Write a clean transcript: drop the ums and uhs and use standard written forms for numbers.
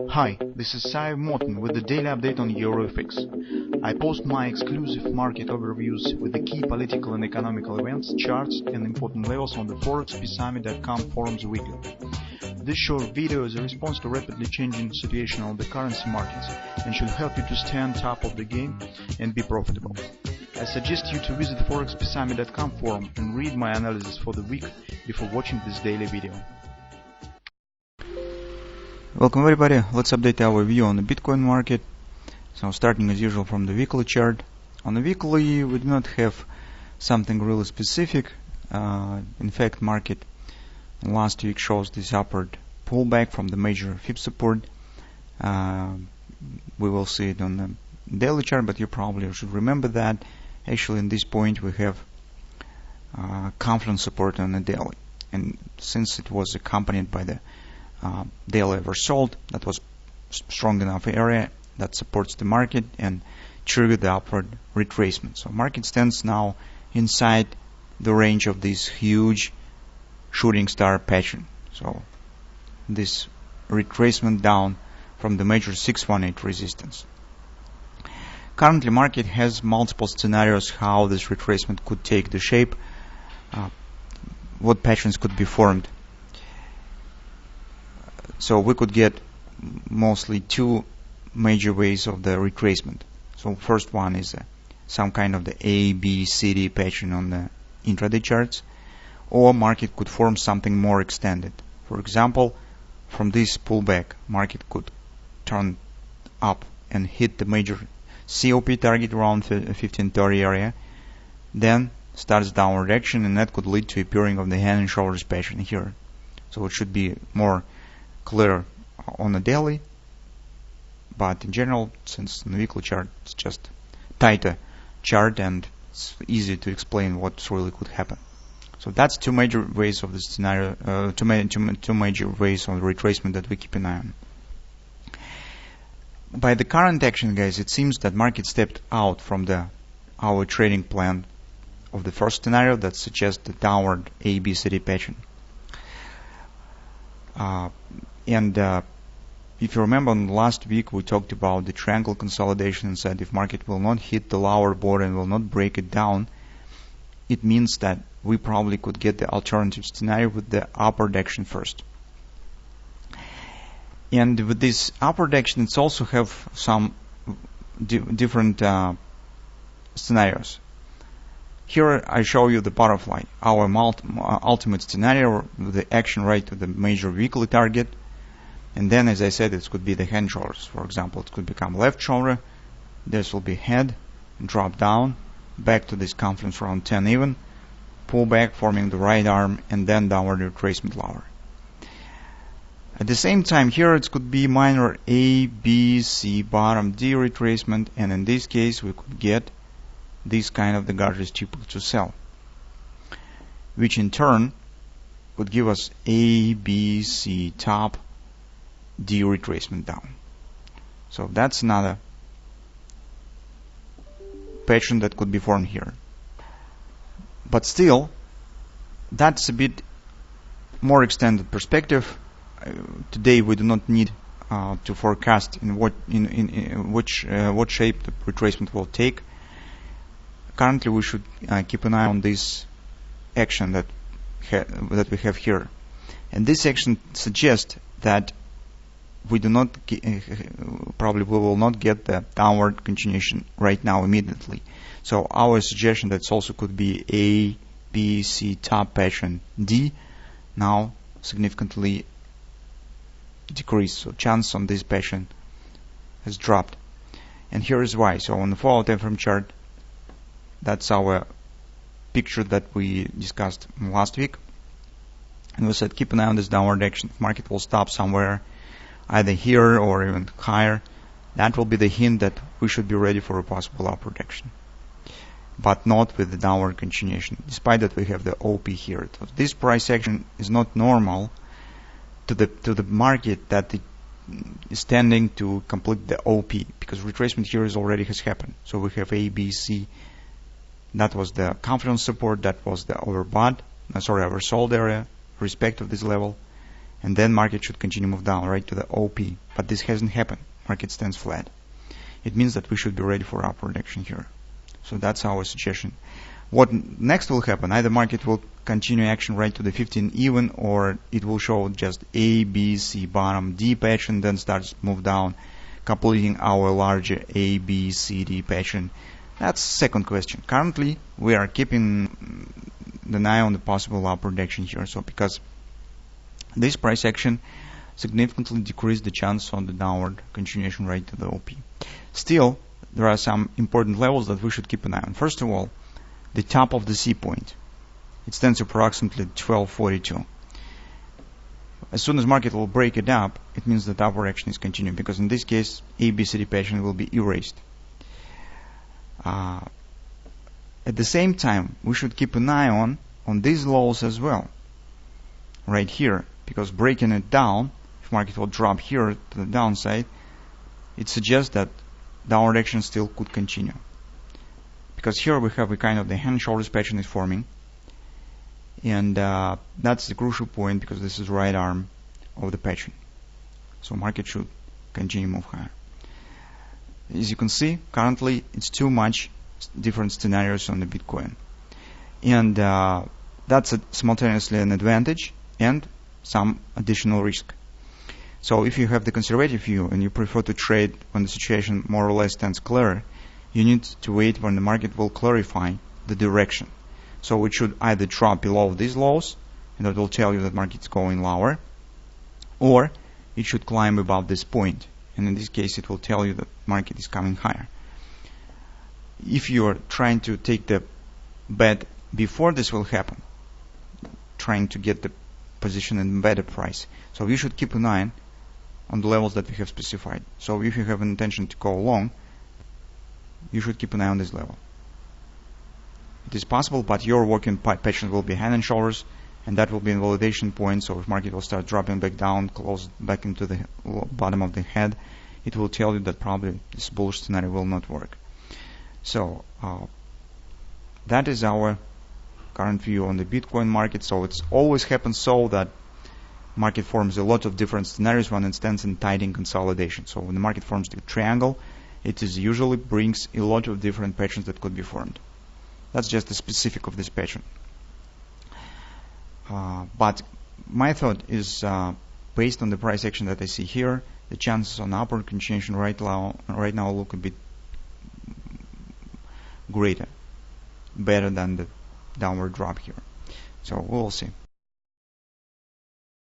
Hi, this is Sive Morten with the daily update on EuroFX. I post my exclusive market overviews with the key political and economical events, charts and important levels on the ForexPeaceArmy.com forums weekly. This short video is a response to rapidly changing situation on the currency markets and should help you to stay on top of the game and be profitable. I suggest you to visit the ForexPeaceArmy.com forum and read my analysis for the week before watching this daily video. Welcome everybody, let's update our view on the Bitcoin market. So starting as usual from the weekly chart. On the weekly we do not have something really specific. In fact, market last week shows this upward pullback from the major FIB support. We will see it on the daily chart, but you probably should remember that actually in this point we have confidence support on the daily, and since it was accompanied by the daily oversold, that was strong enough area that supports the market and triggered the upward retracement. So market stands now inside the range of this huge shooting star pattern. So this retracement down from the major 618 resistance. Currently market has multiple scenarios how this retracement could take the shape, what patterns could be formed. So we could get mostly two major ways of the retracement. So first one is some kind of the A, B, C, D pattern on the intraday charts, or market could form something more extended. For example, from this pullback, market could turn up and hit the major COP target around 1530 area, then starts downward action, and that could lead to appearing of the hand and shoulders pattern here. So it should be more clear on the daily, but in general, since in the weekly chart it's just tighter chart and it's easy to explain what really could happen. So that's two major ways of the scenario, two major ways of the retracement that we keep an eye on. By the current action, guys, it seems that market stepped out from our trading plan of the first scenario that suggests the downward A, B, C, D pattern. If you remember, on last week we talked about the triangle consolidation and said if market will not hit the lower border and will not break it down, it means that we probably could get the alternative scenario with the upward action first. And with this upward action, it's also have some different scenarios. Here I show you the butterfly, our ultimate scenario with the action right to the major weekly target. And then, as I said, it could be the hand shoulders. For example, it could become left shoulder. This will be head, drop down, back to this confluence around 10 even, pull back, forming the right arm, and then downward retracement lower. At the same time, here it could be minor A, B, C, bottom D retracement, and in this case we could get this kind of the gorgeous triple to sell, which in turn would give us A, B, C, top, D retracement down. So that's another pattern that could be formed here. But still, that's a bit more extended perspective. Today we do not need to forecast in what shape the retracement will take. Currently, we should keep an eye on this action that we have here, and this action suggests that we do not probably we will not get the downward continuation right now immediately. So our suggestion that also could be A, B, C, top pattern D now significantly decreased. So chance on this pattern has dropped, and here is why. So on the follow time frame chart, that's our picture that we discussed last week, and we said keep an eye on this downward action. If market will stop somewhere either here or even higher, that will be the hint that we should be ready for a possible upward action, but not with the downward continuation, despite that we have the OP here. So this price action is not normal to the market that it is tending to complete the OP, because retracement here already has happened. So we have A, B, C. That was the confidence support, that was the oversold area respect of this level, and then market should continue move down right to the OP. But this hasn't happened. Market stands flat. It means that we should be ready for upward action here. So that's our suggestion. What next will happen? Either market will continue action right to the 15 even, or it will show just A, B, C bottom, D pattern, then starts move down, completing our larger A, B, C, D pattern. That's second question. Currently, we are keeping an eye on the possible upward action here. So because this price action significantly decreased the chance on the downward continuation right to the OP. Still, there are some important levels that we should keep an eye on. First of all, the top of the C point. It stands approximately 1242. As soon as market will break it up, it means that upward action is continuing, because in this case, ABCD pattern will be erased. At the same time, we should keep an eye on these lows as well, right here, because breaking it down, if market will drop here to the downside, it suggests that downward action still could continue. Because here we have a kind of the hand shoulders pattern is forming, and that's the crucial point, because this is right arm of the pattern. So market should continue move higher. As you can see, currently it's too much different scenarios on the Bitcoin, and that's simultaneously an advantage and some additional risk. So if you have the conservative view and you prefer to trade when the situation more or less stands clear, you need to wait when the market will clarify the direction. So it should either drop below these lows, and that will tell you that market is going lower, or it should climb above this point, and in this case it will tell you that market is coming higher. If you are trying to take the bet before this will happen, trying to get the position in better price, so you should keep an eye on the levels that we have specified. So if you have an intention to go long, you should keep an eye on this level. It is possible, but your working pattern will be hand and shoulders, and that will be a validation point. So if market will start dropping back down, close back into the bottom of the head, it will tell you that probably this bullish scenario will not work. So that is our current view on the Bitcoin market. So it's always happens so that market forms a lot of different scenarios when it stands in tightening consolidation. So when the market forms the triangle, it is usually brings a lot of different patterns that could be formed. That's just the specific of this pattern. But my thought is, based on the price action that I see here, the chances on upward continuation right now look a bit greater, better than the downward drop here. So we'll see.